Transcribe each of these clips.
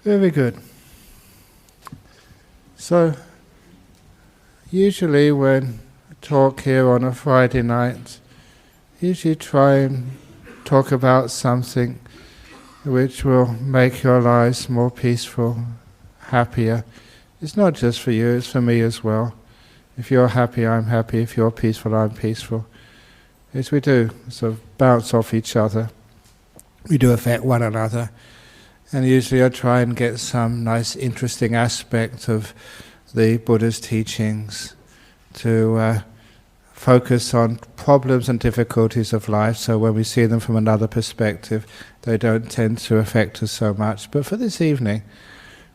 Very good. So, usually when I talk here on a Friday night, usually try and talk about something which will make your lives more peaceful, happier. It's not just for you, it's for me as well. If you're happy, I'm happy. If you're peaceful, I'm peaceful. As we do, sort of bounce off each other. We do affect one another. And usually I try and get some nice, interesting aspect of the Buddha's teachings to focus on problems and difficulties of life, so when we see them from another perspective, they don't tend to affect us so much. But for this evening,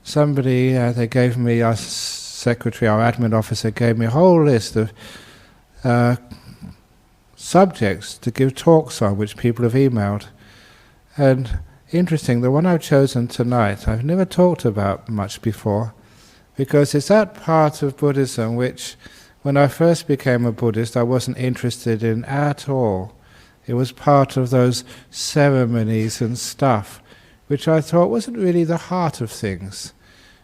somebody, they gave me, our secretary, our admin officer, gave me a whole list of subjects to give talks on, which people have emailed. And interesting, the one I've chosen tonight, I've never talked about much before, because it's that part of Buddhism which, when I first became a Buddhist, I wasn't interested in at all. It was part of those ceremonies and stuff, which I thought wasn't really the heart of things.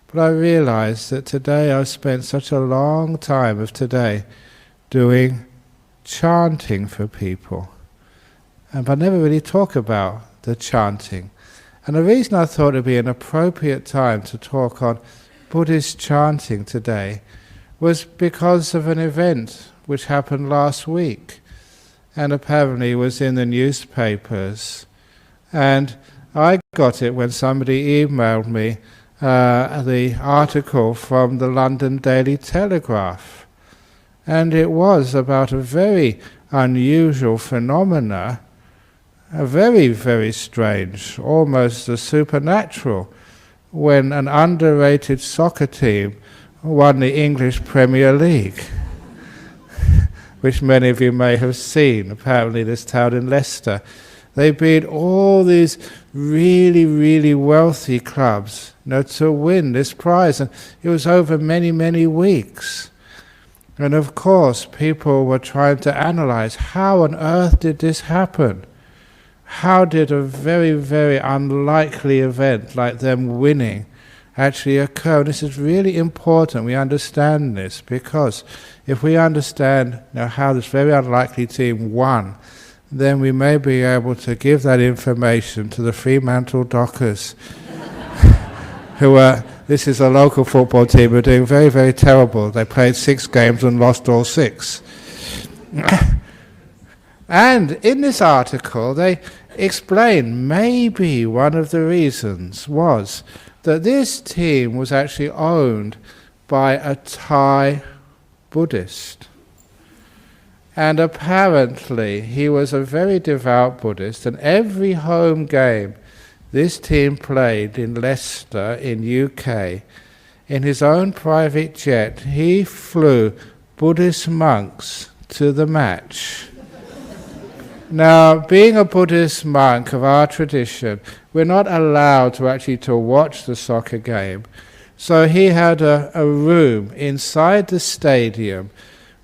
But I realized that today I've spent such a long time of today doing chanting for people. And I never really talk about the chanting. And the reason I thought it would be an appropriate time to talk on Buddhist chanting today was because of an event which happened last week, and apparently was in the newspapers. And I got it when somebody emailed me the article from the London Daily Telegraph. And it was about a very unusual phenomena, a very, very strange, almost a supernatural, when an underrated soccer team won the English Premier League, which many of you may have seen. Apparently this town in Leicester, they beat all these really, really wealthy clubs, to win this prize, and it was over many, many weeks. And of course people were trying to analyze, how on earth did this happen? How did a very, very unlikely event like them winning actually occur? And this is really important we understand this, because if we understand how this very unlikely team won, then we may be able to give that information to the Fremantle Dockers, who are, this is a local football team, who are doing very, very terrible. They played 6 games and lost all 6. And in this article they explain maybe one of the reasons was that this team was actually owned by a Thai Buddhist. And apparently he was a very devout Buddhist, and every home game this team played in Leicester in UK, in his own private jet, he flew Buddhist monks to the match. Now, being a Buddhist monk of our tradition, we're not allowed to actually to watch the soccer game. So he had a room inside the stadium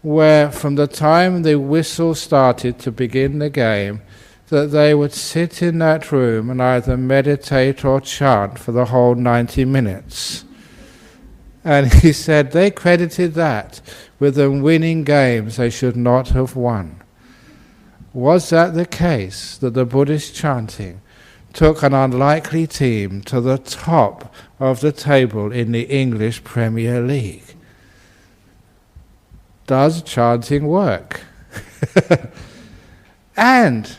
where, from the time the whistle started to begin the game, that they would sit in that room and either meditate or chant for the whole 90 minutes. And he said they credited that with them winning games they should not have won. Was that the case, that the Buddhist chanting took an unlikely team to the top of the table in the English Premier League? Does chanting work? And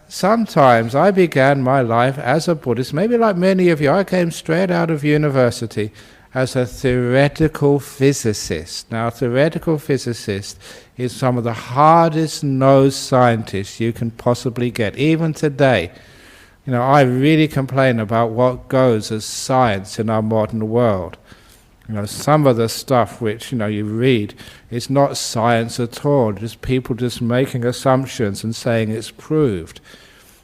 sometimes I began my life as a Buddhist, maybe like many of you. I came straight out of university as a theoretical physicist. Now, a theoretical physicist is some of the hardest nosed scientists you can possibly get. Even today, I really complain about what goes as science in our modern world. Some of the stuff which, you read is not science at all, just people just making assumptions and saying it's proved.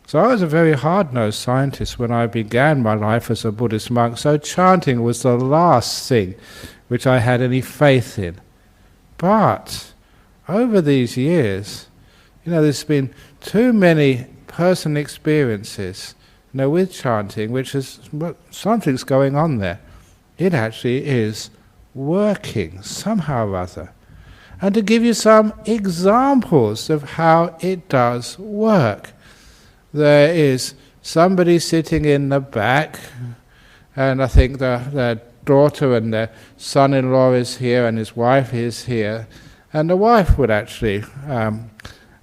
So I was a very hard-nosed scientist when I began my life as a Buddhist monk, so chanting was the last thing which I had any faith in. But over these years, there's been too many personal experiences with chanting, which is, well, something's going on there. It actually is working somehow or other. And to give you some examples of how it does work. There is somebody sitting in the back, and I think their daughter and their son-in-law is here, and his wife is here. And the wife would actually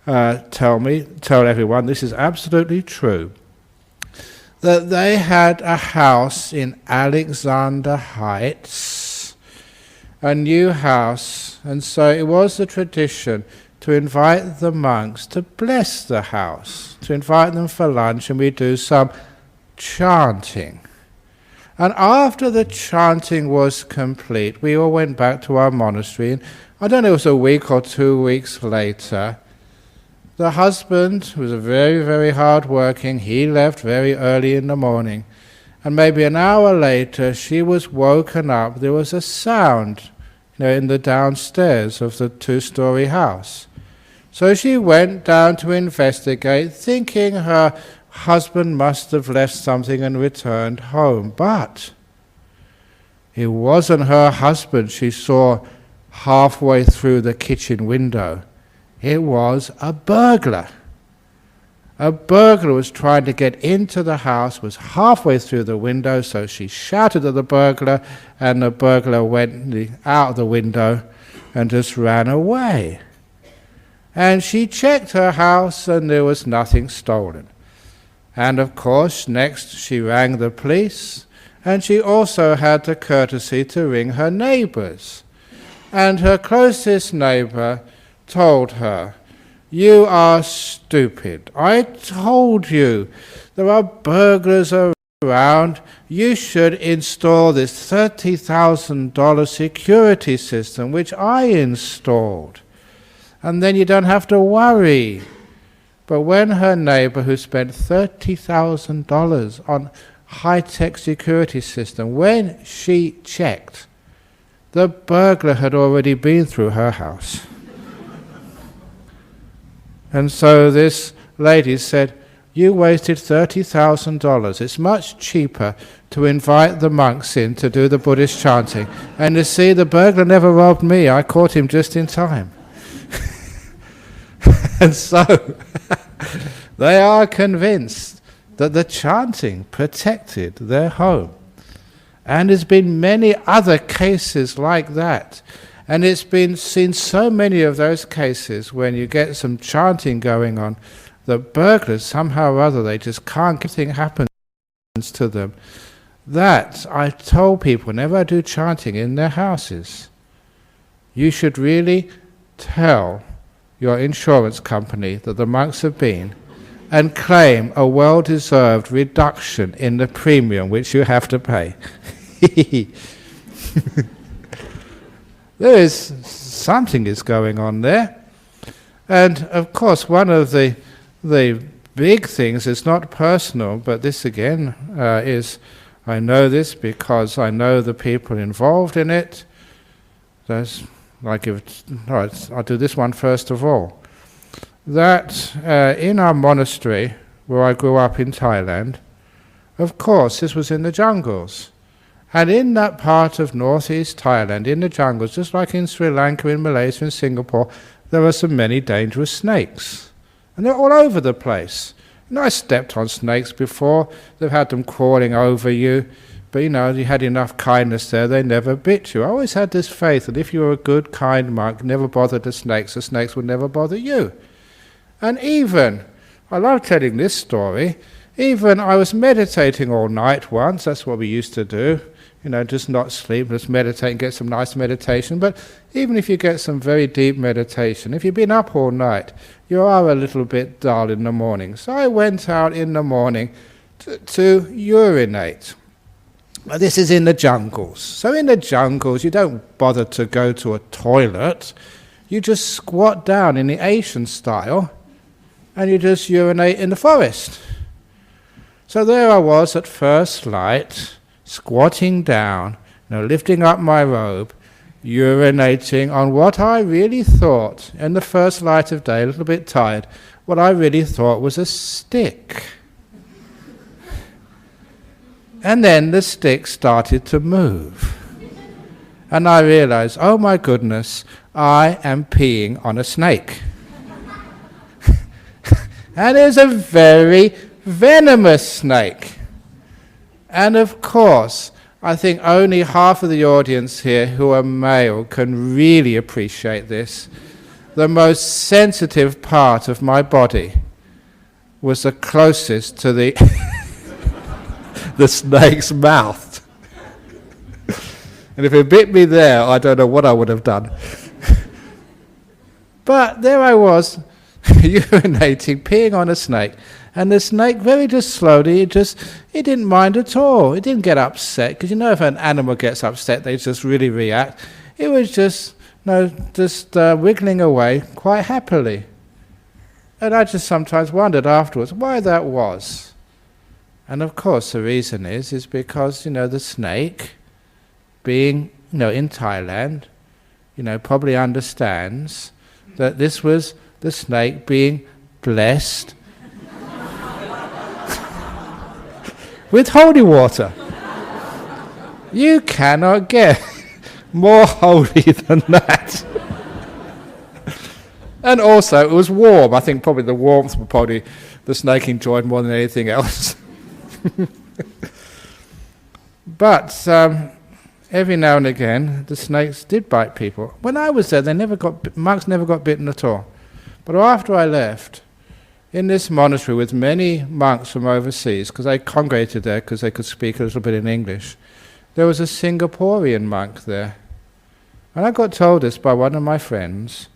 tell everyone, this is absolutely true, that they had a house in Alexander Heights, a new house, and so it was the tradition to invite the monks to bless the house, to invite them for lunch, and we do some chanting. And after the chanting was complete, we all went back to our monastery, and I don't know, it was a week or 2 weeks later, the husband was very, very hard working. He left very early in the morning. And maybe an hour later, she was woken up. There was a sound, in the downstairs of the 2-story house. So she went down to investigate, thinking her husband must have left something and returned home. But it wasn't her husband she saw halfway through the kitchen window. It was a burglar. A burglar was trying to get into the house, was halfway through the window, so she shouted at the burglar, and the burglar went out the window and just ran away. And she checked her house, and there was nothing stolen. And of course, next she rang the police, and she also had the courtesy to ring her neighbours. And her closest neighbour told her, "You are stupid. I told you there are burglars around. You should install this $30,000 security system which I installed. And then you don't have to worry." But when her neighbour, who spent $30,000 on high-tech security system, when she checked, the burglar had already been through her house. And so this lady said, "You wasted $30,000. It's much cheaper to invite the monks in to do the Buddhist chanting. And you see, the burglar never robbed me. I caught him just in time." And so they are convinced that the chanting protected their home. And there's been many other cases like that. And it's been seen so many of those cases when you get some chanting going on, the burglars, somehow or other, they just can't, something happens to them. That, I told people, whenever I do chanting in their houses, you should really tell your insurance company that the monks have been and claim a well-deserved reduction in the premium which you have to pay. There is something is going on there. And of course, one of the big things is not personal, but this again is, I know this because I know the people involved in it. I'll do this one first of all. That in our monastery, where I grew up in Thailand, of course, this was in the jungles. And in that part of northeast Thailand, in the jungles, just like in Sri Lanka, in Malaysia, in Singapore, there are so many dangerous snakes. And they're all over the place. I stepped on snakes before. They've had them crawling over you. But you had enough kindness there, they never bit you. I always had this faith that if you were a good, kind monk, never bothered the snakes would never bother you. And even, I love telling this story, even I was meditating all night once. That's what we used to do. Just not sleep, just meditate and get some nice meditation. But even if you get some very deep meditation, if you've been up all night, you are a little bit dull in the morning. So I went out in the morning to urinate. This is in the jungles. So in the jungles, you don't bother to go to a toilet. You just squat down in the Asian style, and you just urinate in the forest. So there I was at first light, squatting down, lifting up my robe, urinating on what I really thought, in the first light of day, a little bit tired, what I really thought was a stick. And then the stick started to move. And I realized, oh my goodness, I am peeing on a snake. And it's a very venomous snake. And of course, I think only half of the audience here who are male can really appreciate this. The most sensitive part of my body was the closest to the the snake's mouth. And if it bit me there, I don't know what I would have done. But there I was, urinating, peeing on a snake. And the snake very just slowly, it didn't mind at all. It didn't get upset, because you know if an animal gets upset, they just really react. It was just wiggling away quite happily. And I just sometimes wondered afterwards why that was. And of course the reason is because, the snake, being, in Thailand, probably understands that this was the snake being blessed with holy water. You cannot get more holy than that. And also it was warm. I think probably the warmth would probably the snake enjoyed more than anything else. But every now and again the snakes did bite people. When I was there, monks never got bitten at all. But after I left, in this monastery with many monks from overseas, because I congregated there because they could speak a little bit in English, there was a Singaporean monk there. And I got told this by one of my friends,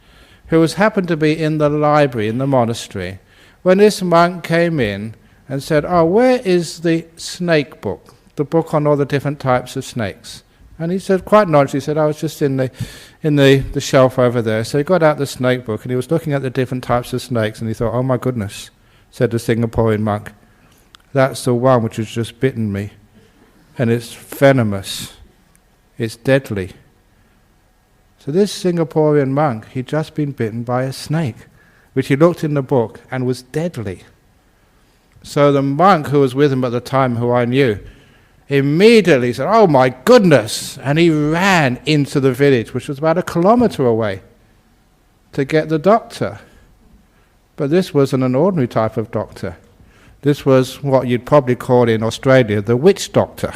who happened to be in the library in the monastery, when this monk came in and said, "Oh, where is the snake book? The book on all the different types of snakes?" And he said, quite nonchalantly, he said, "I was just in the shelf over there." So he got out the snake book and he was looking at the different types of snakes, and he thought, "Oh my goodness," said the Singaporean monk, "that's the one which has just bitten me. And it's venomous. It's deadly." So this Singaporean monk, he'd just been bitten by a snake, which he looked in the book and was deadly. So the monk who was with him at the time, who I knew, immediately said, "Oh my goodness," and he ran into the village, which was about 1 kilometre away, to get the doctor. But this wasn't an ordinary type of doctor. This was what you'd probably call in Australia the witch doctor.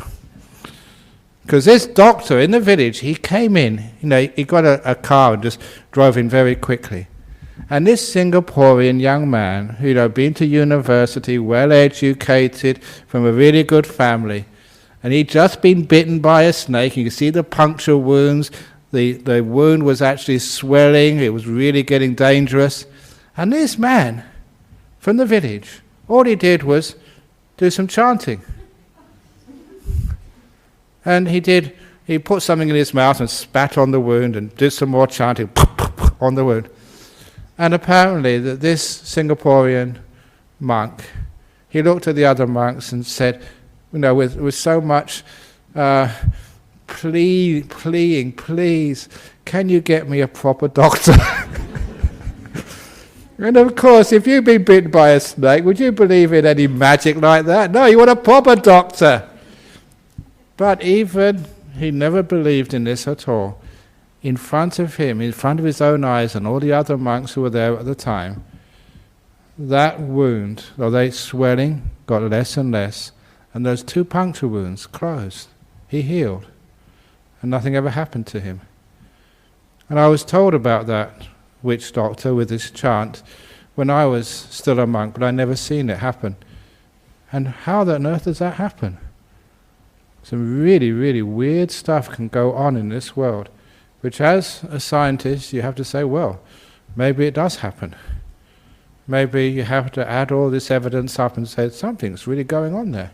Because this doctor in the village, he came in, he got a car and just drove in very quickly. And this Singaporean young man, been to university, well educated, from a really good family, and he'd just been bitten by a snake. You can see the puncture wounds. The wound was actually swelling. It was really getting dangerous. And this man from the village, all he did was do some chanting. And he put something in his mouth and spat on the wound and did some more chanting on the wound. And apparently this Singaporean monk, he looked at the other monks and said, with so much pleading, "Please, can you get me a proper doctor?" And of course, if you've been bitten by a snake, would you believe in any magic like that? No, you want a proper doctor. But even he never believed in this at all. In front of him, in front of his own eyes and all the other monks who were there at the time, that wound, or that swelling, got less and less, and those 2 puncture wounds closed. He healed, and nothing ever happened to him. And I was told about that witch doctor with this chant when I was still a monk, but I never seen it happen. And how on earth does that happen? Some really, really weird stuff can go on in this world, which as a scientist you have to say, well, maybe it does happen. Maybe you have to add all this evidence up and say something's really going on there.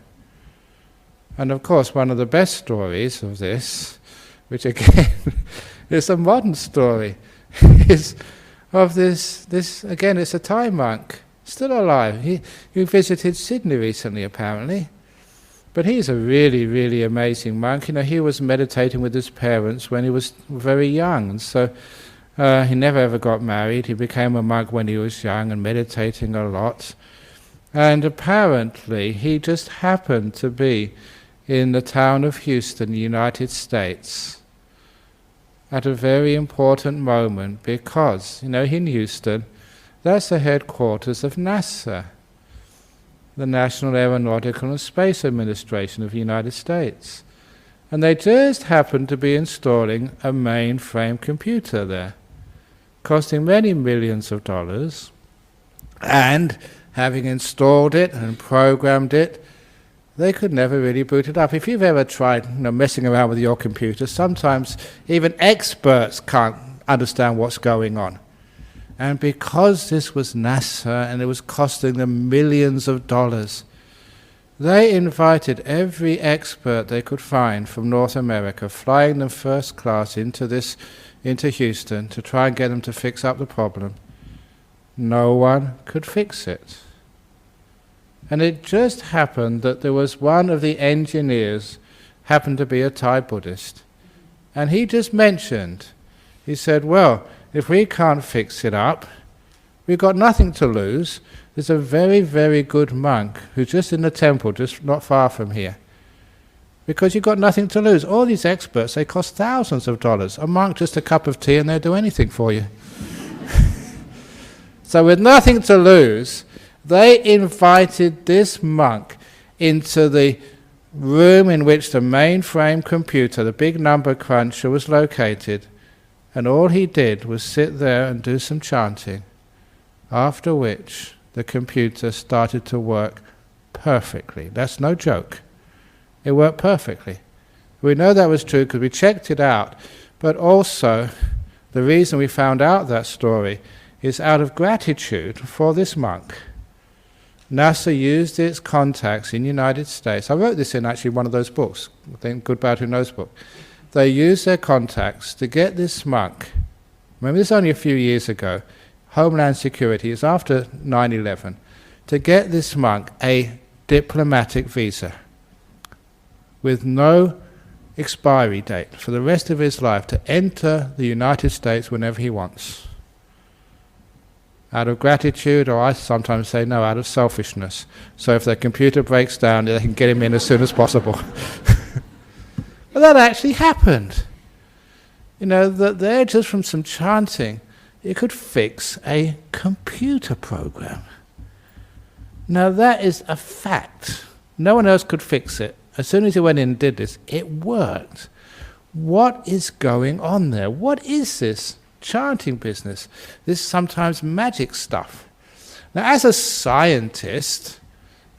And of course one of the best stories of this, which again is a modern story, is of this again, it's a Thai monk, still alive. He visited Sydney recently apparently. But he's a really, really amazing monk. He was meditating with his parents when he was very young, and so he never ever got married. He became a monk when he was young and meditating a lot. And apparently he just happened to be in the town of Houston, United States, at a very important moment, because, in Houston, that's the headquarters of NASA, the National Aeronautical and Space Administration of the United States. And they just happened to be installing a mainframe computer there, costing many millions of dollars, and having installed it and programmed it, they could never really boot it up. If you've ever tried messing around with your computer, sometimes even experts can't understand what's going on. And because this was NASA and it was costing them millions of dollars, they invited every expert they could find from North America, flying them first class into Houston to try and get them to fix up the problem. No one could fix it. And it just happened that there was one of the engineers, happened to be a Thai Buddhist, and he just mentioned, he said, well, if we can't fix it up, we've got nothing to lose. There's a very, very good monk who's just in the temple, just not far from here. Because you've got nothing to lose. All these experts, they cost thousands of dollars. A monk, just a cup of tea, and they'll do anything for you. So with nothing to lose, they invited this monk into the room in which the mainframe computer, the big number cruncher, was located, and all he did was sit there and do some chanting, after which the computer started to work perfectly. That's no joke. It worked perfectly. We know that was true because we checked it out, but also the reason we found out that story is out of gratitude for this monk. NASA used its contacts in the United States. I wrote this in actually one of those books, I think Good, Bad, Who Knows book. They used their contacts to get this monk, remember this is only a few years ago, Homeland Security, is after 9/11, to get this monk a diplomatic visa with no expiry date for the rest of his life to enter the United States whenever he wants. Out of gratitude, or I sometimes say no, out of selfishness. So if their computer breaks down, they can get him in as soon as possible. But that actually happened. That there, just from some chanting, you could fix a computer program. Now that is a fact. No one else could fix it. As soon as he went in and did this, it worked. What is going on there? What is this chanting business? This sometimes magic stuff. Now as a scientist,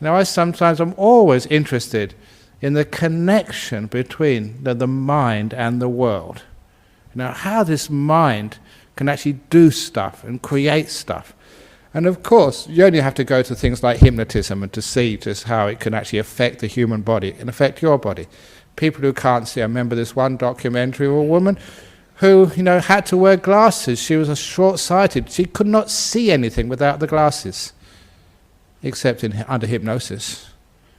I'm always interested in the connection between the mind and the world. How this mind can actually do stuff and create stuff. And of course, you only have to go to things like hypnotism and to see just how it can actually affect the human body and affect your body. People who can't see, I remember this one documentary of a woman who, had to wear glasses. She was short-sighted. She could not see anything without the glasses, except under hypnosis.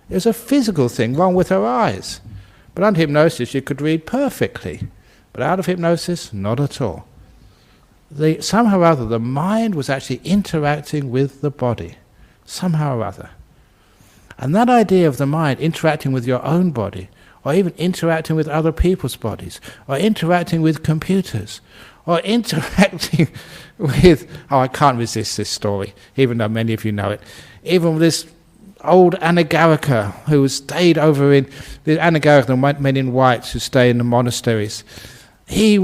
It was a physical thing wrong with her eyes. But under hypnosis, she could read perfectly. But out of hypnosis, not at all. Somehow or other, the mind was actually interacting with the body. Somehow or other. And that idea of the mind interacting with your own body, or even interacting with other people's bodies, or interacting with computers, or interacting with, I can't resist this story, even though many of you know it, even with this old Anagarika who stayed over in, the Anagarika, the men in white who stay in the monasteries. He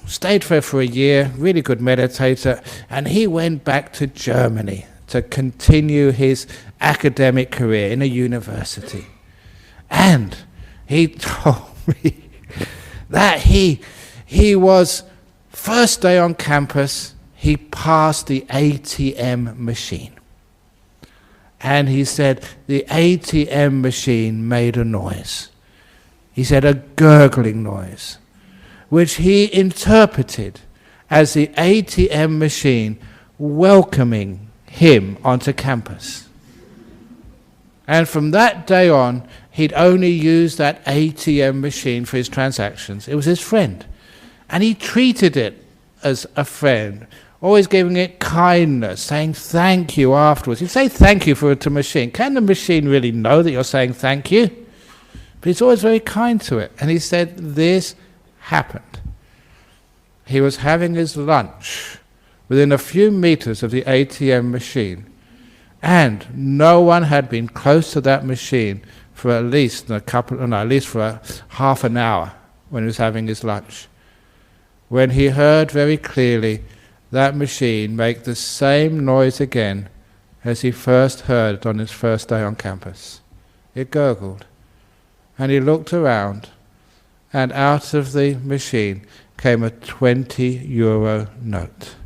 stayed for a year, really good meditator, and he went back to Germany to continue his academic career in a university. And he told me that he was, first day on campus, he passed the ATM machine. And he said the ATM machine made a noise. He said a gurgling noise, which he interpreted as the ATM machine welcoming him onto campus. And from that day on, he'd only use that ATM machine for his transactions. It was his friend. And he treated it as a friend, always giving it kindness, saying thank you afterwards. You say thank you to a machine. Can the machine really know that you're saying thank you? But he's always very kind to it. And he said this happened. He was having his lunch within a few meters of the ATM machine, and no one had been close to that machine for at least half an hour when he was having his lunch, when he heard very clearly that machine make the same noise again as he first heard it on his first day on campus. It gurgled, and he looked around, and out of the machine came a 20 € note.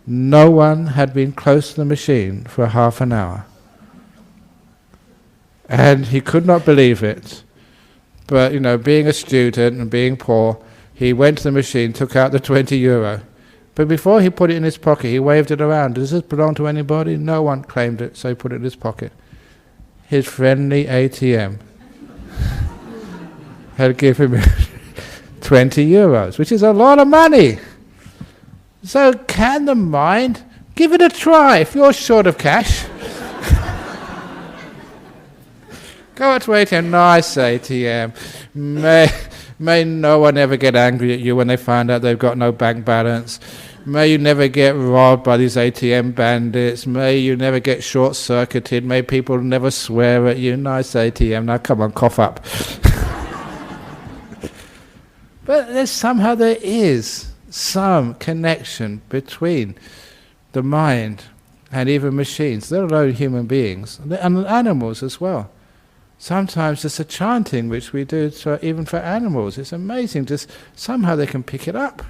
No one had been close to the machine for half an hour. And he could not believe it. But, being a student and being poor, he went to the machine, took out the 20 €. But before he put it in his pocket, he waved it around. Does this belong to anybody? No one claimed it, so he put it in his pocket. His friendly ATM had given him 20 €, which is a lot of money. So can the mind give it a try if you're short of cash? Go out to ATM, nice ATM. May no one ever get angry at you when they find out they've got no bank balance. May you never get robbed by these ATM bandits. May you never get short-circuited. May people never swear at you. Nice ATM. Now come on, cough up. But somehow there is some connection between the mind and even machines, let alone human beings, and animals as well. Sometimes it's a chanting which we do even for animals. It's amazing, just somehow they can pick it up.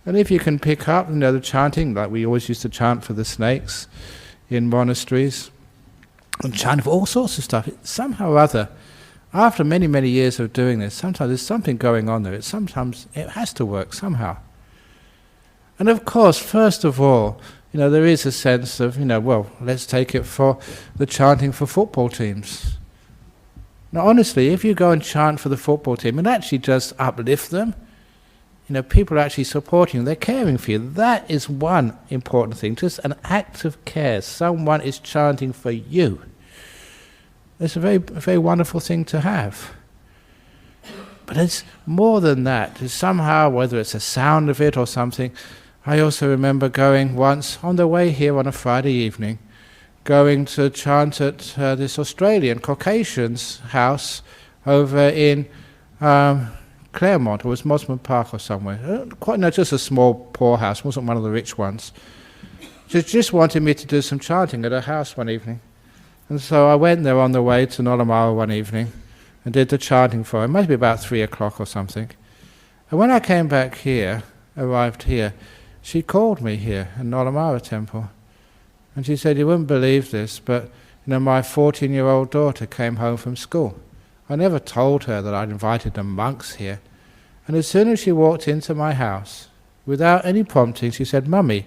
And if you can pick up, the chanting, like we always used to chant for the snakes in monasteries, and chant for all sorts of stuff, somehow or other, after many, many years of doing this, sometimes there's something going on there. Sometimes it has to work somehow. And of course, first of all, there is a sense of, let's take it for the chanting for football teams. Now honestly, if you go and chant for the football team, it actually just uplift them. People are actually supporting you, they're caring for you. That is one important thing, just an act of care. Someone is chanting for you. It's a very, very wonderful thing to have. But it's more than that. It's somehow, whether it's a sound of it or something. I also remember going once on the way here on a Friday evening, going to chant at this Australian Caucasian's house over in Claremont, or was Mosman Park or somewhere. Just a small poor house, wasn't one of the rich ones. Just wanted me to do some chanting at her house one evening. And so I went there on the way to Nollamara one evening and did the chanting for her. It must be about 3 o'clock or something. And when I came back here, arrived here, she called me here in Nollamara Temple. And she said, you wouldn't believe this, but my 14-year-old daughter came home from school. I never told her that I'd invited the monks here. And as soon as she walked into my house, without any prompting, she said, Mummy,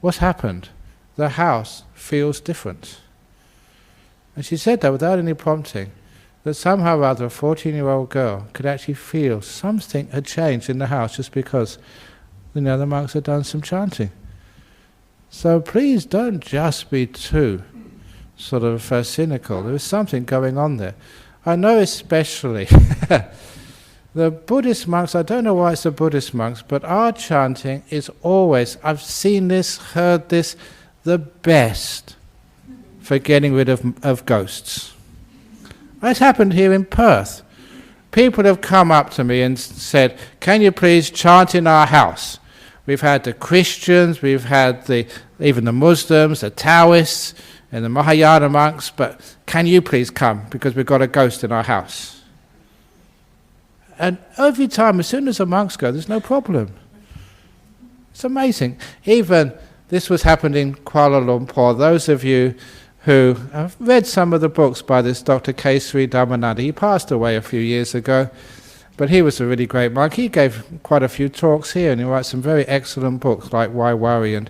what's happened? The house feels different. And she said that without any prompting, that somehow or other a 14-year-old girl could actually feel something had changed in the house just because the monks had done some chanting. So please don't just be too sort of cynical. There is something going on there. I know especially the Buddhist monks, I don't know why it's the Buddhist monks, but our chanting is always, I've seen this, heard this, the best for getting rid of ghosts. It's happened here in Perth. People have come up to me and said, can you please chant in our house? We've had the Christians, we've had even the Muslims, the Taoists, and the Mahayana monks, but can you please come because we've got a ghost in our house? And every time, as soon as the monks go, there's no problem. It's amazing. Even this was happening in Kuala Lumpur. Those of you who have read some of the books by this Dr. Kesari Dhammananda, he passed away a few years ago, but he was a really great monk. He gave quite a few talks here, and he writes some very excellent books like Why Worry and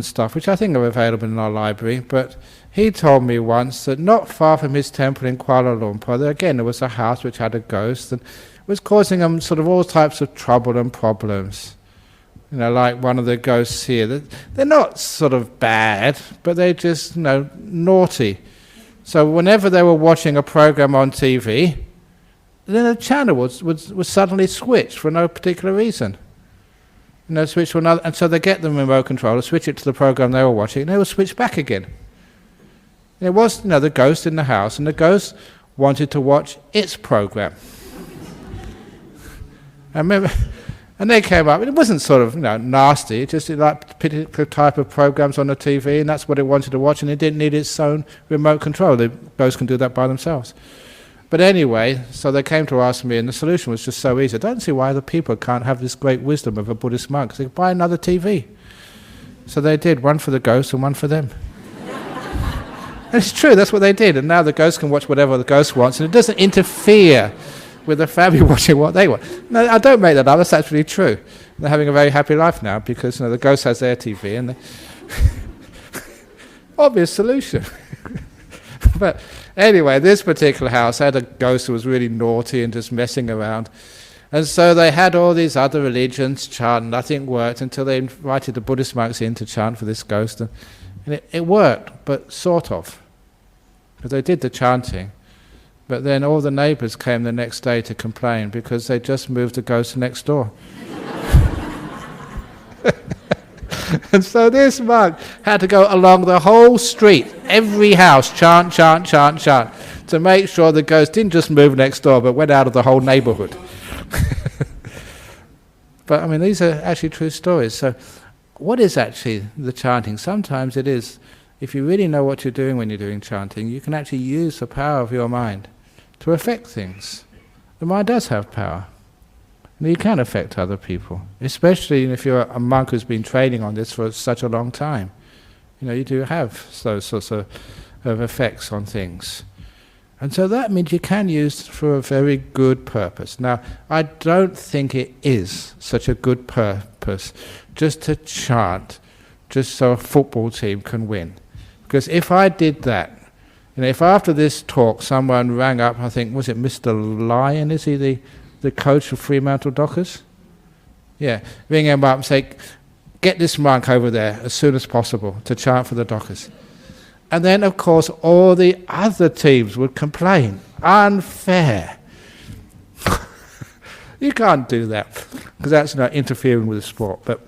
stuff, which I think are available in our library. But he told me once that not far from his temple in Kuala Lumpur, there was a house which had a ghost and was causing him sort of all types of trouble and problems. Like one of the ghosts here. They're not sort of bad, but they're just, naughty. So whenever they were watching a program on TV, then the channel would suddenly switch for no particular reason. Switch to another, and so they get the remote controller, switch it to the program they were watching, and they will switch back again. And it was, the ghost in the house, and the ghost wanted to watch its program. And they came up, and it wasn't sort of nasty, it just like particular type of programs on the TV, and that's what it wanted to watch, and it didn't need its own remote control. The ghosts can do that by themselves. But anyway, so they came to ask me, and the solution was just so easy. I don't see why other people can't have this great wisdom of a Buddhist monk. They could buy another TV. So they did, one for the ghost and one for them. And it's true, that's what they did. And now the ghost can watch whatever the ghost wants, and it doesn't interfere with the family watching what they want. No, I don't make that up, that's actually true. They're having a very happy life now because the ghost has their TV and obvious solution. But anyway, this particular house had a ghost who was really naughty and just messing around. And so they had all these other religions chant, nothing worked until they invited the Buddhist monks in to chant for this ghost. And it worked, but sort of. Because they did the chanting. But then all the neighbours came the next day to complain because they just moved the ghost next door. And so this monk had to go along the whole street, every house, chant, chant, chant, chant, to make sure the ghost didn't just move next door, but went out of the whole neighbourhood. But these are actually true stories. So what is actually the chanting? Sometimes it is, if you really know what you're doing when you're doing chanting, you can actually use the power of your mind to affect things. The mind does have power. And you can affect other people, especially if you're a monk who's been training on this for such a long time. You do have those sorts of effects on things. And so that means you can use it for a very good purpose. Now, I don't think it is such a good purpose just to chant, just so a football team can win. Because if I did that, if after this talk someone rang up, I think, was it Mr. Lyon, is he the coach of Fremantle Dockers? Yeah, ring him up and say, get this monk over there as soon as possible to chant for the Dockers. And then, of course, all the other teams would complain. Unfair. You can't do that, because that's not interfering with the sport. But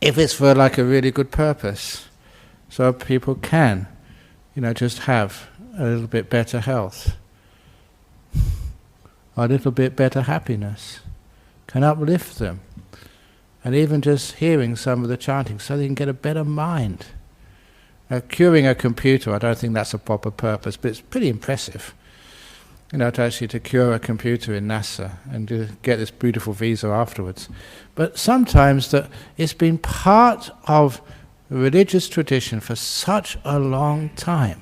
if it's for like a really good purpose, so people can, just have a little bit better health, or a little bit better happiness, can uplift them. And even just hearing some of the chanting so they can get a better mind. Curing a computer, I don't think that's a proper purpose, but it's pretty impressive. To cure a computer in NASA and to get this beautiful visa afterwards. But sometimes it's been part of religious tradition for such a long time.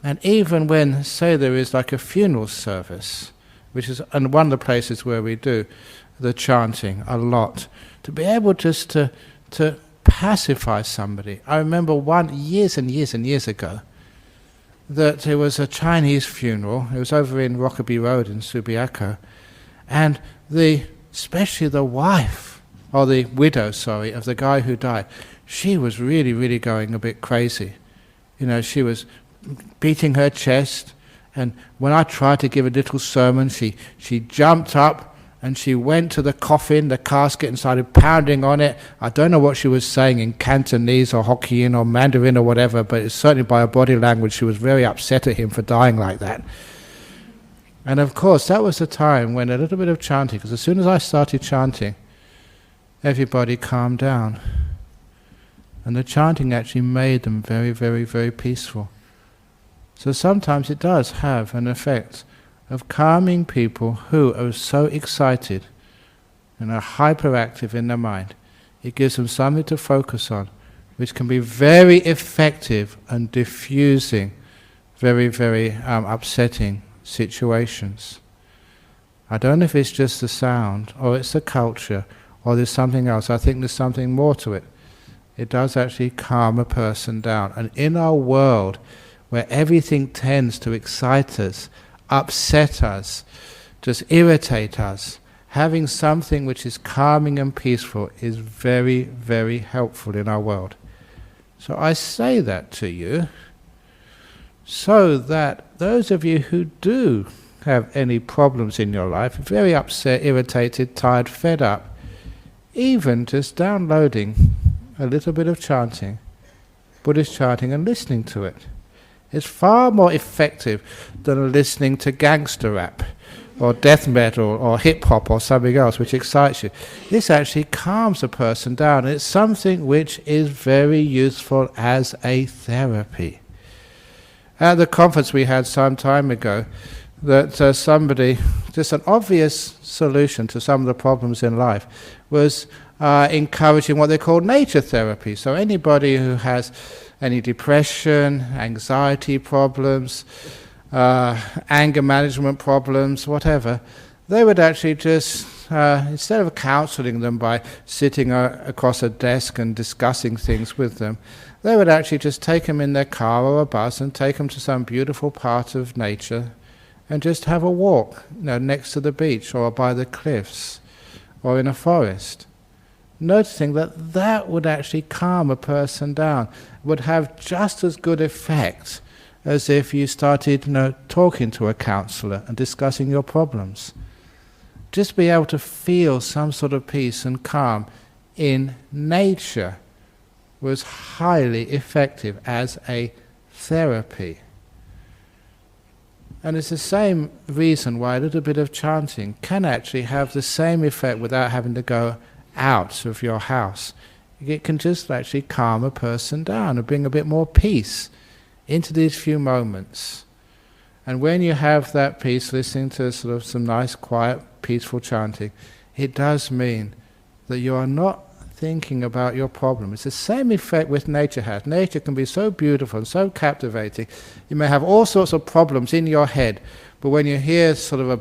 And even when, say, there is like a funeral service, which is one of the places where we do the chanting a lot, to be able just to pacify somebody. I remember years and years and years ago, that there was a Chinese funeral. It was over in Rockaby Road in Subiaco, and especially the wife, or the widow, of the guy who died, she was really, really going a bit crazy. She was beating her chest, and when I tried to give a little sermon, she jumped up and she went to the coffin, the casket, and started pounding on it. I don't know what she was saying in Cantonese or Hokkien or Mandarin or whatever, but it's certainly by her body language she was very upset at him for dying like that. And of course that was the time when a little bit of chanting, because as soon as I started chanting, everybody calmed down. And the chanting actually made them very, very, very peaceful. So sometimes it does have an effect of calming people who are so excited and are hyperactive in their mind. It gives them something to focus on, which can be very effective and diffusing very, very upsetting situations. I don't know if it's just the sound, or it's the culture, or there's something else. I think there's something more to it. It does actually calm a person down. And in our world, where everything tends to excite us, upset us, just irritate us, having something which is calming and peaceful is very, very helpful in our world. So I say that to you so that those of you who do have any problems in your life, very upset, irritated, tired, fed up, even just downloading a little bit of chanting, Buddhist chanting, and listening to it, is far more effective than listening to gangster rap or death metal or hip-hop or something else which excites you. This actually calms a person down, and it's something which is very useful as a therapy. At the conference we had some time ago, that somebody, just an obvious solution to some of the problems in life, was encouraging what they call nature therapy. So anybody who has any depression, anxiety problems, anger management problems, whatever, they would actually just, instead of counseling them by sitting across a desk and discussing things with them, they would actually just take them in their car or a bus and take them to some beautiful part of nature and just have a walk, next to the beach or by the cliffs or in a forest. Noticing that that would actually calm a person down, would have just as good effect as if you started talking to a counsellor and discussing your problems. Just be able to feel some sort of peace and calm in nature was highly effective as a therapy. And it's the same reason why a little bit of chanting can actually have the same effect without having to go out of your house. It can just actually calm a person down and bring a bit more peace into these few moments. And when you have that peace, listening to sort of some nice, quiet, peaceful chanting, it does mean that you are not thinking about your problem. It's the same effect which nature has. Nature can be so beautiful and so captivating. You may have all sorts of problems in your head, but when you hear sort of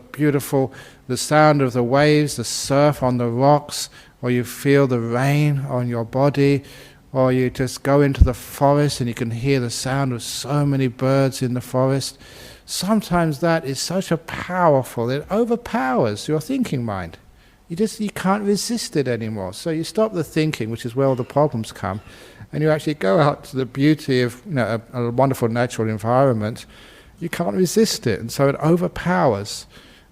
the sound of the waves, the surf on the rocks, or you feel the rain on your body, or you just go into the forest and you can hear the sound of so many birds in the forest, sometimes that is such a powerful, it overpowers your thinking mind. You can't resist it anymore. So you stop the thinking, which is where all the problems come, and you actually go out to the beauty of a wonderful natural environment. You can't resist it, and so it overpowers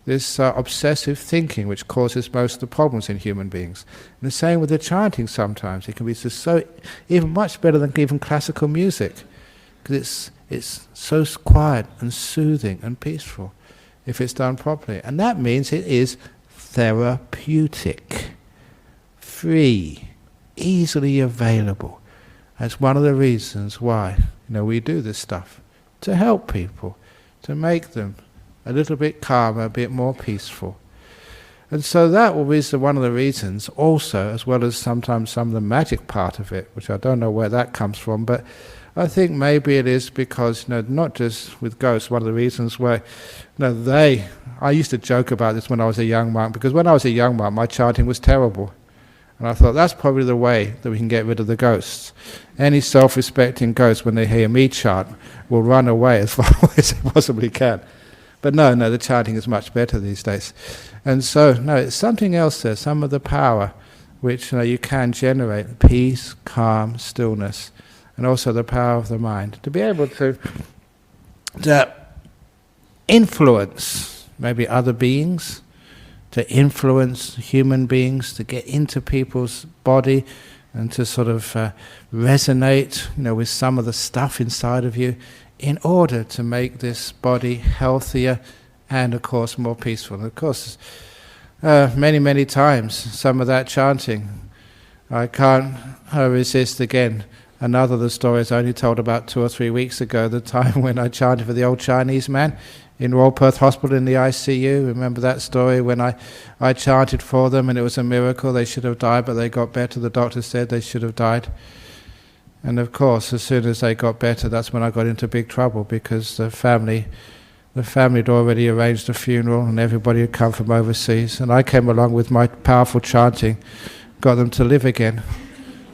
this obsessive thinking which causes most of the problems in human beings. And the same with the chanting sometimes. It can be so even much better than even classical music, because it's so quiet and soothing and peaceful if it's done properly. And that means it is therapeutic, free, easily available. That's one of the reasons why we do this stuff, to help people, to make them a little bit calmer, a bit more peaceful. And so that will be one of the reasons also, as well as sometimes some of the magic part of it, which I don't know where that comes from, but I think maybe it is because, not just with ghosts, one of the reasons why, I used to joke about this when I was a young monk, because when I was a young monk, my chanting was terrible. And I thought, that's probably the way that we can get rid of the ghosts. Any self-respecting ghost, when they hear me chant, will run away as far away as they possibly can. But no, the chanting is much better these days. And so, it's something else there, some of the power which you can generate, peace, calm, stillness, and also the power of the mind, to be able to influence maybe other beings, to influence human beings, to get into people's body and to sort of resonate with some of the stuff inside of you in order to make this body healthier and of course more peaceful. And of course many, many times some of that chanting, I can't resist again. Another of the stories I only told about 2 or 3 weeks ago, the time when I chanted for the old Chinese man in Royal Perth Hospital in the ICU. Remember that story when I chanted for them and it was a miracle. They should have died, but they got better. The doctor said they should have died. And of course, as soon as they got better, that's when I got into big trouble, because the family had already arranged a funeral and everybody had come from overseas. And I came along with my powerful chanting, got them to live again.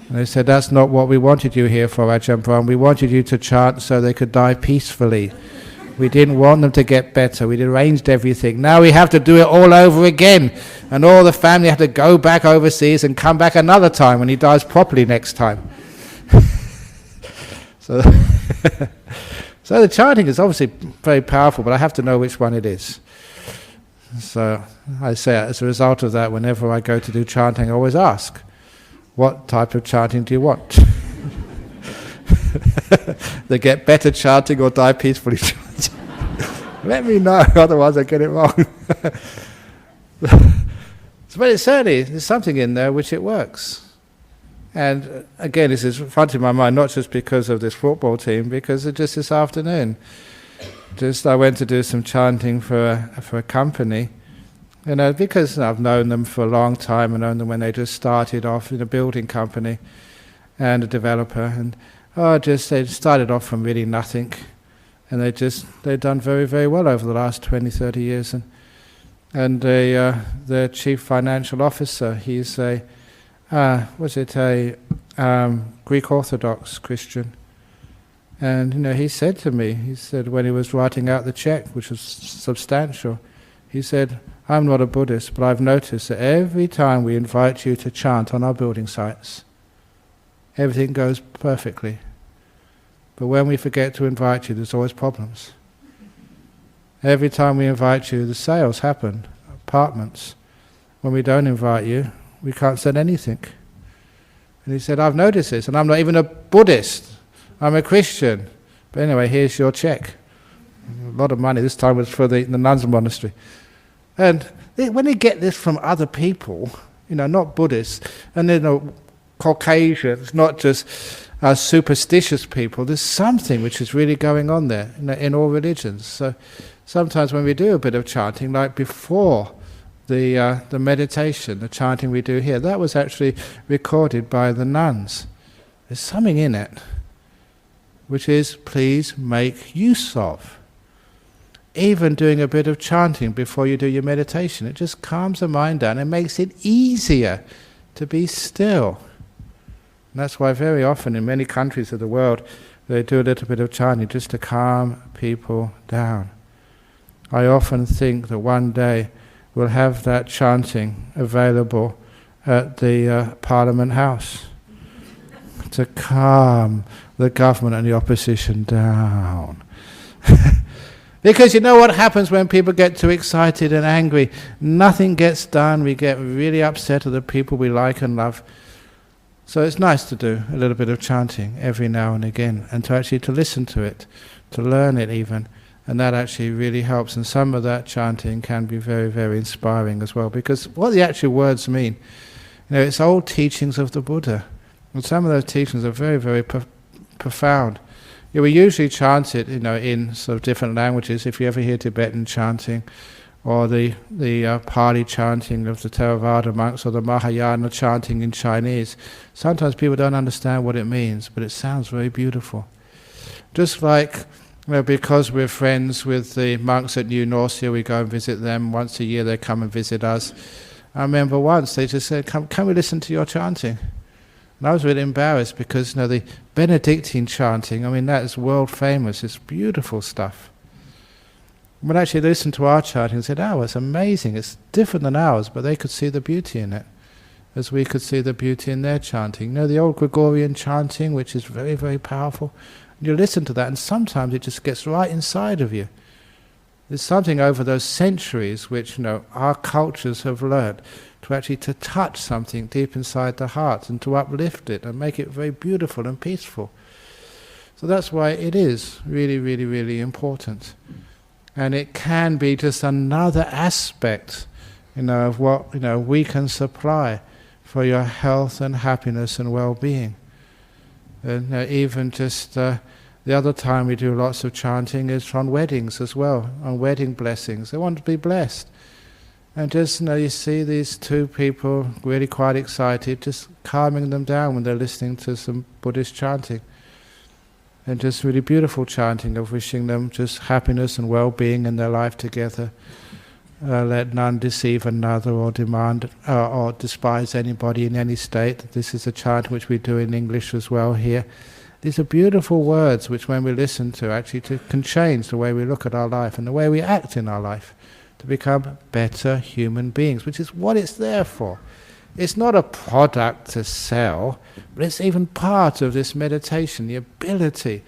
And they said, that's not what we wanted you here for, Ajahn Brahm. We wanted you to chant so they could die peacefully. We didn't want them to get better. We'd arranged everything. Now we have to do it all over again. And all the family have to go back overseas and come back another time when he dies properly next time. So the chanting is obviously very powerful, but I have to know which one it is. So I say, as a result of that, whenever I go to do chanting, I always ask, what type of chanting do you want? They get better chanting or die peacefully chanting. Let me know, otherwise I get it wrong. But it's certainly, there's something in there which it works. And again, this is front in my mind, not just because of this football team, because just this afternoon, I went to do some chanting for a company, because I've known them for a long time, and known them when they just started off in a building company and a developer, and they started off from really nothing, and they've done very, very well over the last 20, 30 years, and the chief financial officer, he's a Greek Orthodox Christian. And he said to me, when he was writing out the check, which was substantial, he said, I'm not a Buddhist, but I've noticed that every time we invite you to chant on our building sites, everything goes perfectly. But when we forget to invite you, there's always problems. Every time we invite you, the sales happen, apartments. When we don't invite you, we can't sell anything. And he said, I've noticed this, and I'm not even a Buddhist. I'm a Christian. But anyway, here's your check. A lot of money. This time was for the nuns' monastery. And when you get this from other people, not Buddhists, and Caucasians, not just superstitious people, there's something which is really going on there in all religions. So sometimes when we do a bit of chanting, like before the meditation, the chanting we do here, that was actually recorded by the nuns. There's something in it which is, please make use of. Even doing a bit of chanting before you do your meditation, it just calms the mind down and makes it easier to be still. And that's why very often in many countries of the world they do a little bit of chanting just to calm people down. I often think that one day we'll have that chanting available at the Parliament House to calm the government and the opposition down. Because you know what happens when people get too excited and angry? Nothing gets done. We get really upset at the people we like and love. So it's nice to do a little bit of chanting every now and again, and to listen to it, to learn it even. And that actually really helps. And some of that chanting can be very, very inspiring as well. Because what the actual words mean, it's old teachings of the Buddha. And some of those teachings are very, very profound. We usually chant it, in sort of different languages. If you ever hear Tibetan chanting, or the Pali chanting of the Theravada monks, or the Mahayana chanting in Chinese, sometimes people don't understand what it means, but it sounds very beautiful. Just like, because we're friends with the monks at New Norcia, we go and visit them once a year. They come and visit us. I remember once they just said, "Can we listen to your chanting?" And I was really embarrassed because the Benedictine chanting, that is world famous. It's beautiful stuff. When I actually listened to our chanting and said, it's amazing. It's different than ours, but they could see the beauty in it, as we could see the beauty in their chanting. The old Gregorian chanting, which is very, very powerful. And you listen to that, and sometimes it just gets right inside of you. There's something over those centuries which our cultures have learned to touch something deep inside the heart and to uplift it and make it very beautiful and peaceful. So that's why it is really, really, really important. And it can be just another aspect, of what we can supply for your health and happiness and well-being. And even just the other time we do lots of chanting is on weddings as well, on wedding blessings. They want to be blessed. And just, you see these two people really quite excited, just calming them down when they're listening to some Buddhist chanting. And just really beautiful chanting of wishing them just happiness and well-being in their life together. Let none deceive another or demand or despise anybody in any state. This is a chant which we do in English as well here. These are beautiful words which when we listen to actually can change the way we look at our life and the way we act in our life, to become better human beings, which is what it's there for. It's not a product to sell, but it's even part of this meditation, the ability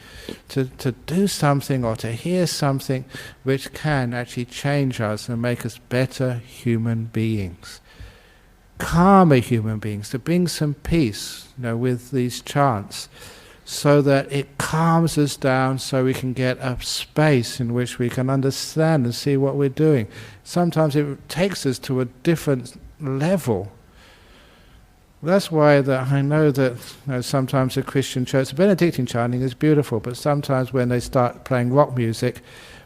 to do something or to hear something which can actually change us and make us better human beings, calmer human beings, to bring some peace, with these chants, so that it calms us down, so we can get a space in which we can understand and see what we're doing. Sometimes it takes us to a different level. That's why I know that sometimes a Christian church, the Benedictine chanting is beautiful, but sometimes when they start playing rock music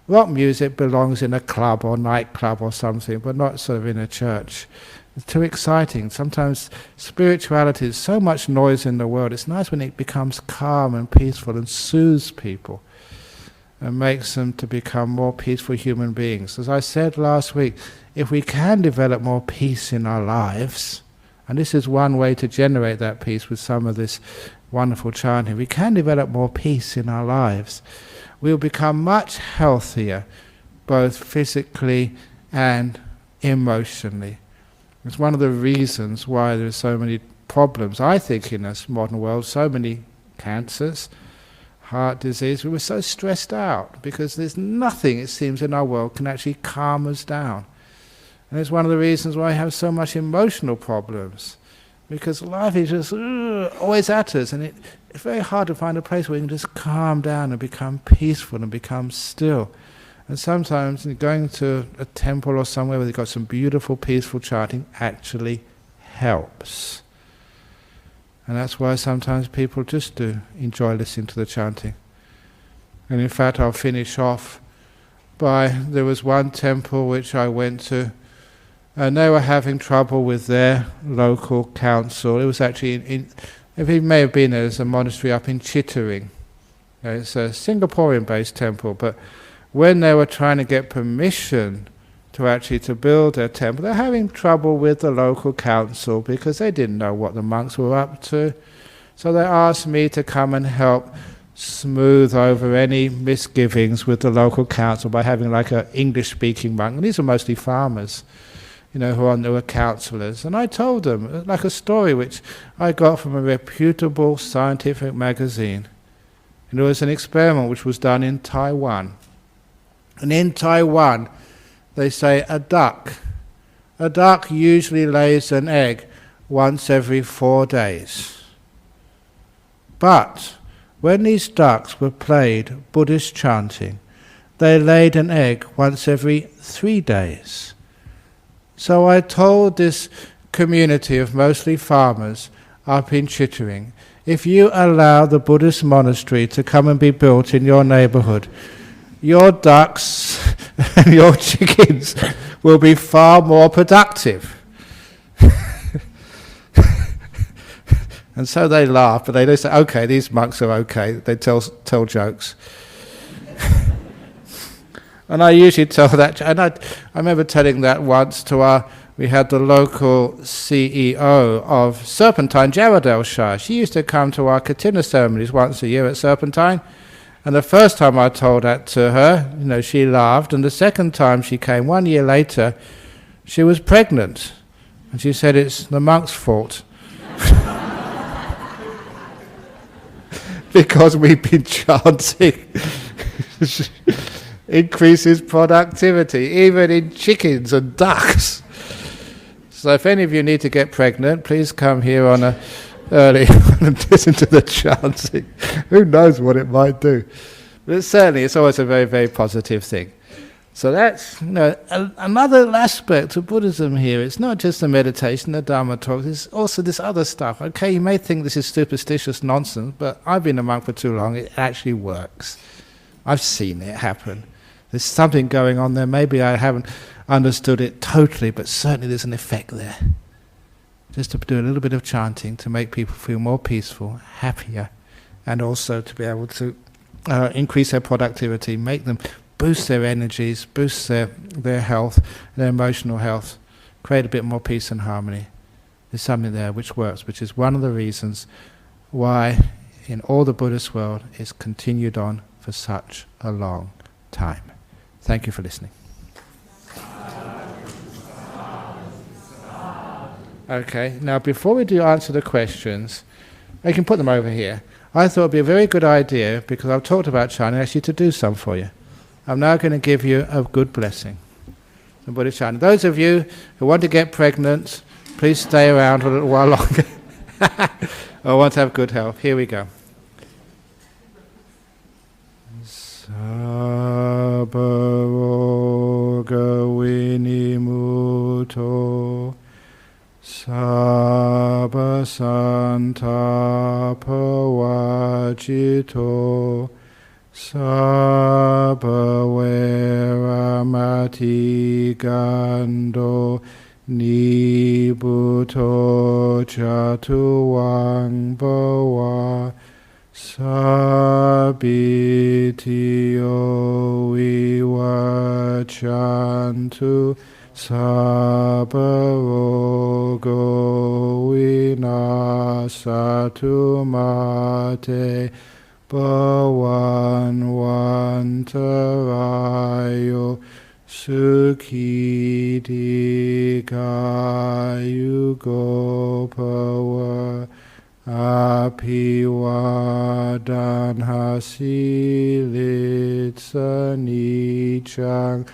belongs in a club or nightclub or something, but not sort of in a church. It's too exciting. Sometimes spirituality is so much noise in the world. It's nice when it becomes calm and peaceful and soothes people and makes them to become more peaceful human beings. As I said last week, if we can develop more peace in our lives, and this is one way to generate that peace with some of this wonderful chanting, we can develop more peace in our lives, we'll become much healthier, both physically and emotionally. It's one of the reasons why there are so many problems, I think, in this modern world, so many cancers, heart disease. We were so stressed out because there's nothing, it seems, in our world can actually calm us down. And it's one of the reasons why I have so much emotional problems, because life is just always at us, and it's very hard to find a place where you can just calm down and become peaceful and become still. And sometimes going to a temple or somewhere where they've got some beautiful, peaceful chanting actually helps. And that's why sometimes people just do enjoy listening to the chanting. And in fact, I'll finish off there was one temple which I went to, and they were having trouble with their local council. It was actually if it may have been, there's a monastery up in Chittering. It's a Singaporean-based temple, but when they were trying to get permission to build their temple, they're having trouble with the local council because they didn't know what the monks were up to. So they asked me to come and help smooth over any misgivings with the local council by having like an English-speaking monk. And these are mostly farmers, who are councillors. And I told them, like a story which I got from a reputable scientific magazine. And it was an experiment which was done in Taiwan. And in Taiwan, they say a duck usually lays an egg once every 4 days. But when these ducks were played Buddhist chanting, they laid an egg once every 3 days. So I told this community of mostly farmers up in Chittering, if you allow the Buddhist monastery to come and be built in your neighbourhood, your ducks and your chickens will be far more productive. And so they laugh, but they say, okay, these monks are okay. They tell jokes. And I usually tell that, and I remember telling that once to we had the local CEO of Serpentine, Jarradale Shire. She used to come to our Katina ceremonies once a year at Serpentine. And the first time I told that to her, she laughed. And the second time she came, 1 year later, she was pregnant. And she said, it's the monk's fault. Because we've been chanting. Increases productivity, even in chickens and ducks. So if any of you need to get pregnant, please come here on early and listen to the chanting. Who knows what it might do? But it's always a very, very positive thing. So that's another aspect of Buddhism here. It's not just the meditation, the Dharma talks, it's also this other stuff. Okay, you may think this is superstitious nonsense, but I've been a monk for too long, it actually works. I've seen it happen. There's something going on there. Maybe I haven't understood it totally, but certainly there's an effect there. Just to do a little bit of chanting to make people feel more peaceful, happier, and also to be able to increase their productivity, make them boost their energies, boost their health, their emotional health, create a bit more peace and harmony. There's something there which works, which is one of the reasons why in all the Buddhist world it's continued on for such a long time. Thank you for listening. Okay, now before we do answer the questions, I can put them over here. I thought it would be a very good idea, because I've talked about chanting, actually to do some for you. I'm now going to give you a good blessing. The Buddha chanting. Those of you who want to get pregnant, please stay around for a little while longer. Or want to have good health. Here we go. Sabba roga vinimuto, sabba santapa vajito, sabba veramati gando, nibuto chatuwang bhawa, sabitio vivachantu, sabba rogo vinasatu mate, bhavanvantarayo sukhi dikayugo bhava, apivadanhasi nichang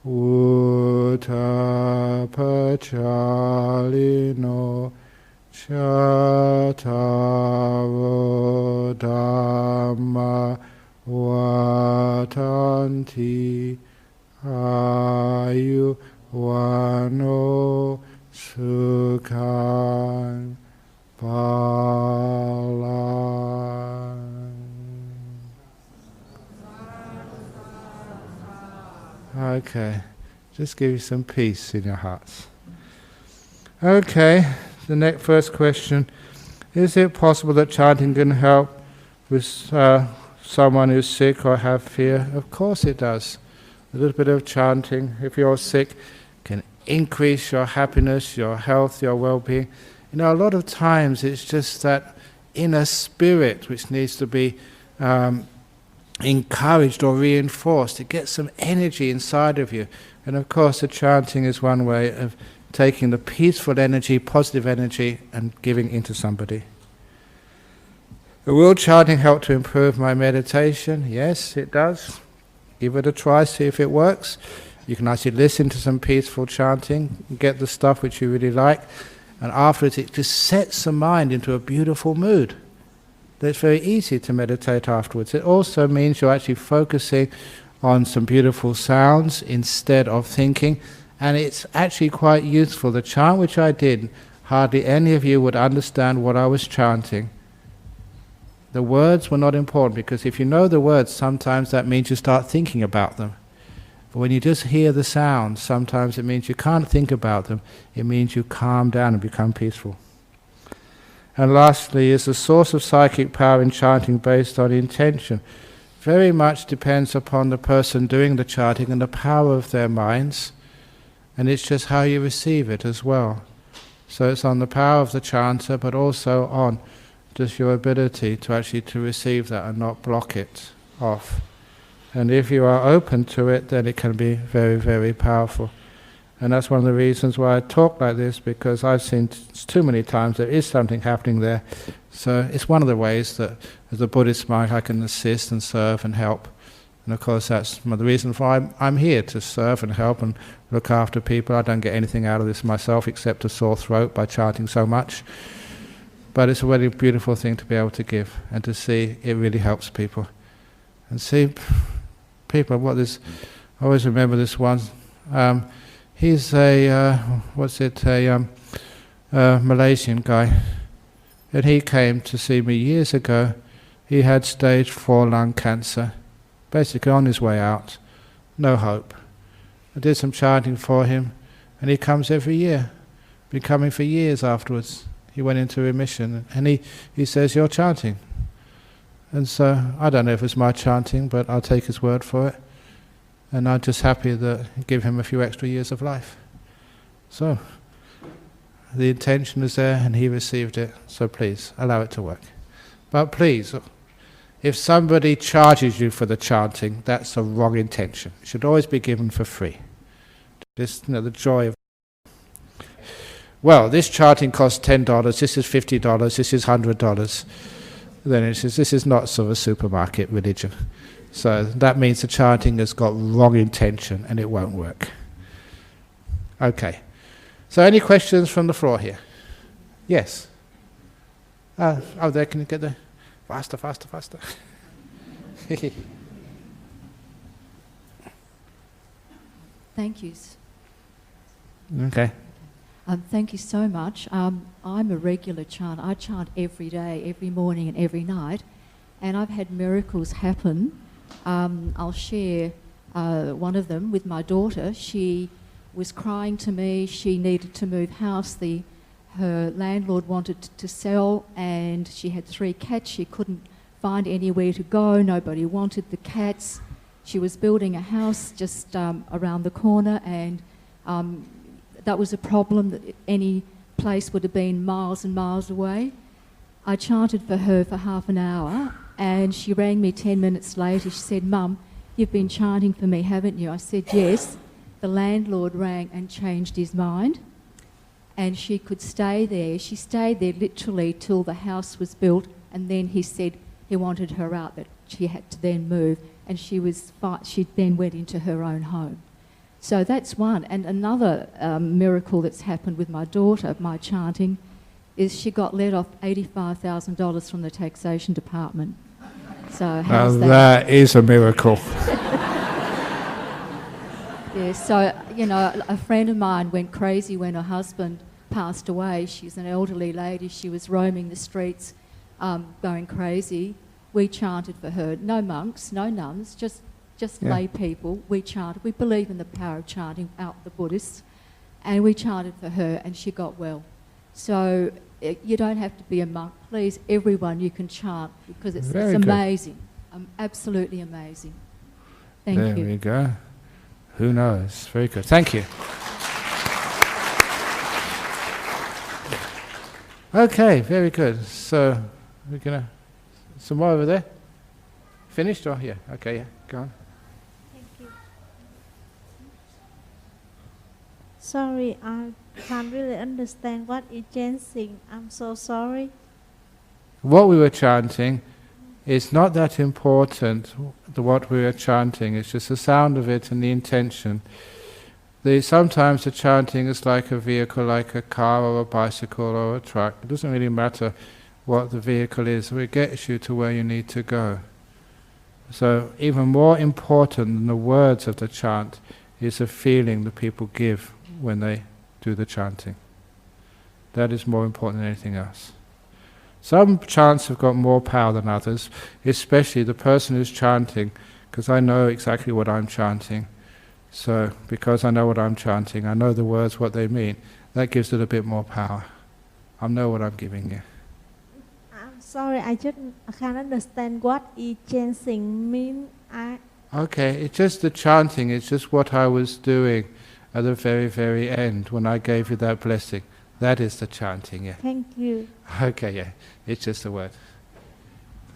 utapachalino chataro dhamma vatanti ayu vano sukhan bhalan. Okay, just give you some peace in your hearts. Okay, the next first question. Is it possible that chanting can help with someone who's sick or have fear? Of course it does. A little bit of chanting, if you're sick, can increase your happiness, your health, your well-being. You know, a lot of times it's just that inner spirit which needs to be encouraged or reinforced. It gets some energy inside of you. And of course the chanting is one way of taking the peaceful energy, positive energy, and giving into somebody. Will chanting help to improve my meditation? Yes, it does. Give it a try, see if it works. You can actually listen to some peaceful chanting, get the stuff which you really like, and afterwards it just sets the mind into a beautiful mood. It's very easy to meditate afterwards. It also means you're actually focusing on some beautiful sounds instead of thinking, and it's actually quite useful. The chant which I did, hardly any of you would understand what I was chanting. The words were not important, because if you know the words, sometimes that means you start thinking about them. But when you just hear the sounds, sometimes it means you can't think about them. It means you calm down and become peaceful. And lastly, is the source of psychic power in chanting based on intention? Very much depends upon the person doing the chanting and the power of their minds, and it's just how you receive it as well. So it's on the power of the chanter, but also on just your ability to actually to receive that and not block it off. And if you are open to it, then it can be very, very powerful. And that's one of the reasons why I talk like this, because I've seen too many times there is something happening there. So it's one of the ways that as a Buddhist monk I can assist and serve and help. And of course that's one of the reasons why I'm here, to serve and help and look after people. I don't get anything out of this myself except a sore throat by chanting so much. But it's a really beautiful thing to be able to give and to see it really helps people. And see people, I always remember this one. He's a Malaysian guy, and he came to see me years ago. He had stage 4 lung cancer, basically on his way out, no hope. I did some chanting for him, and he comes every year, been coming for years afterwards. He went into remission, and he says, "You're chanting." And so, I don't know if it's my chanting, but I'll take his word for it. And I'm just happy that I give him a few extra years of life. So, the intention is there and he received it, so please, allow it to work. But please, if somebody charges you for the chanting, that's a wrong intention. It should always be given for free. Just, the joy of... well, this chanting costs $10, this is $50, this is $100, then it says this is not sort of a supermarket religion. So that means the chanting has got wrong intention and it won't work. Okay. So any questions from the floor here? Yes. There, can you get there? Faster. Thank you. Okay. Thank you so much. I'm a regular chanter. I chant every day, every morning and every night, and I've had miracles happen. I'll share one of them with my daughter. She was crying to me. She needed to move house. Her landlord wanted to sell, and she had 3 cats. She couldn't find anywhere to go. Nobody wanted the cats. She was building a house just around the corner, and that was a problem, that any place would have been miles and miles away. I chanted for her for half an hour, and she rang me 10 minutes later. She said, "Mum, you've been chanting for me, haven't you?" I said, "Yes." The landlord rang and changed his mind, and she could stay there. She stayed there literally till the house was built, and then he said he wanted her out, that she had to then move, and she then went into her own home. So that's one. And another miracle that's happened with my daughter, my chanting, is she got let off $85,000 from the taxation department. So how's that? That is a miracle. Yeah, so, you know, a friend of mine went crazy when her husband passed away. She's an elderly lady. She was roaming the streets, going crazy. We chanted for her. No monks, no nuns, just lay people. We chanted. We believe in the power of chanting, out the Buddhists. And we chanted for her, and she got well. So you don't have to be a monk. Please, everyone, you can chant, because it's amazing. Absolutely amazing. Thank you. There we go. Who knows? Very good. Thank you. Okay, very good. So we're going to... Some more over there? Finished? Oh, yeah. Okay, yeah. Go on. Thank you. Sorry, I can't really understand what is chanting. I'm so sorry. What we were chanting is not that important, what we were chanting. It's just the sound of it and the intention. Sometimes the chanting is like a vehicle, like a car or a bicycle or a truck. It doesn't really matter what the vehicle is. It gets you to where you need to go. So even more important than the words of the chant is the feeling that people give when they do the chanting. That is more important than anything else. Some chants have got more power than others, especially the person who's chanting, because I know exactly what I'm chanting. So because I know what I'm chanting, I know the words, what they mean, that gives it a bit more power. I know what I'm giving you. I'm sorry, I can't understand what is chanting mean. Okay, it's just the chanting, it's just what I was doing at the very, very end when I gave you that blessing. That is the chanting, yeah. Thank you. Okay, yeah, it's just a word.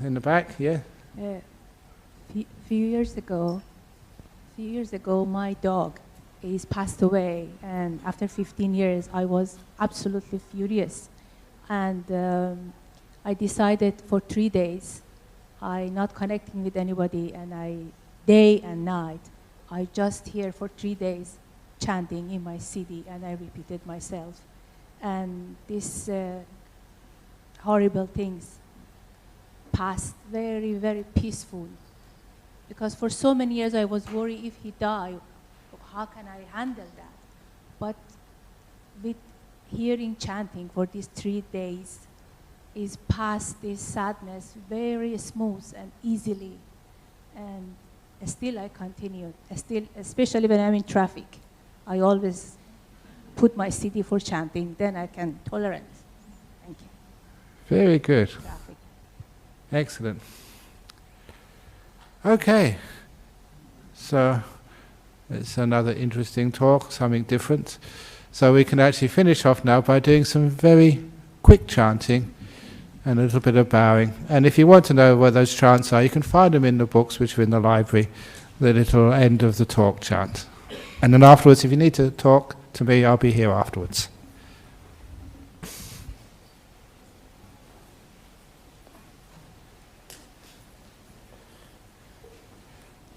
In the back, yeah? Few years ago, my dog is passed away, and after 15 years, I was absolutely furious. And I decided for 3 days, I not connecting with anybody, and day and night, I just here for 3 days, chanting in my city, and I repeated myself. And these horrible things passed very, very peaceful. Because for so many years I was worried if he died, how can I handle that? But with hearing chanting for these 3 days, is past this sadness very smooth and easily. And still I continue, especially when I'm in traffic. I always put my CD for chanting, then I can tolerate. Thank you. Very good. Traffic. Excellent. Okay. So it's another interesting talk, something different. So we can actually finish off now by doing some very quick chanting and a little bit of bowing. And if you want to know where those chants are, you can find them in the books which are in the library, the little end of the talk chant. And then afterwards, if you need to talk to me, I'll be here afterwards.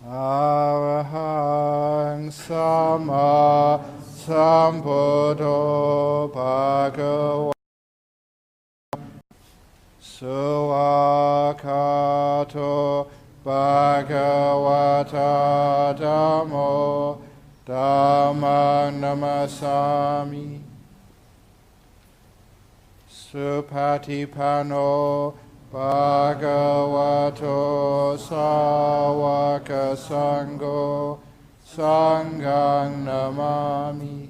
Arahang Sama Sambuddho Bhagava Suwakato Bhagavata Dhammo Dhammang Namasami Supatipano Bhagavato Sawaka Sangho Sanghang Namami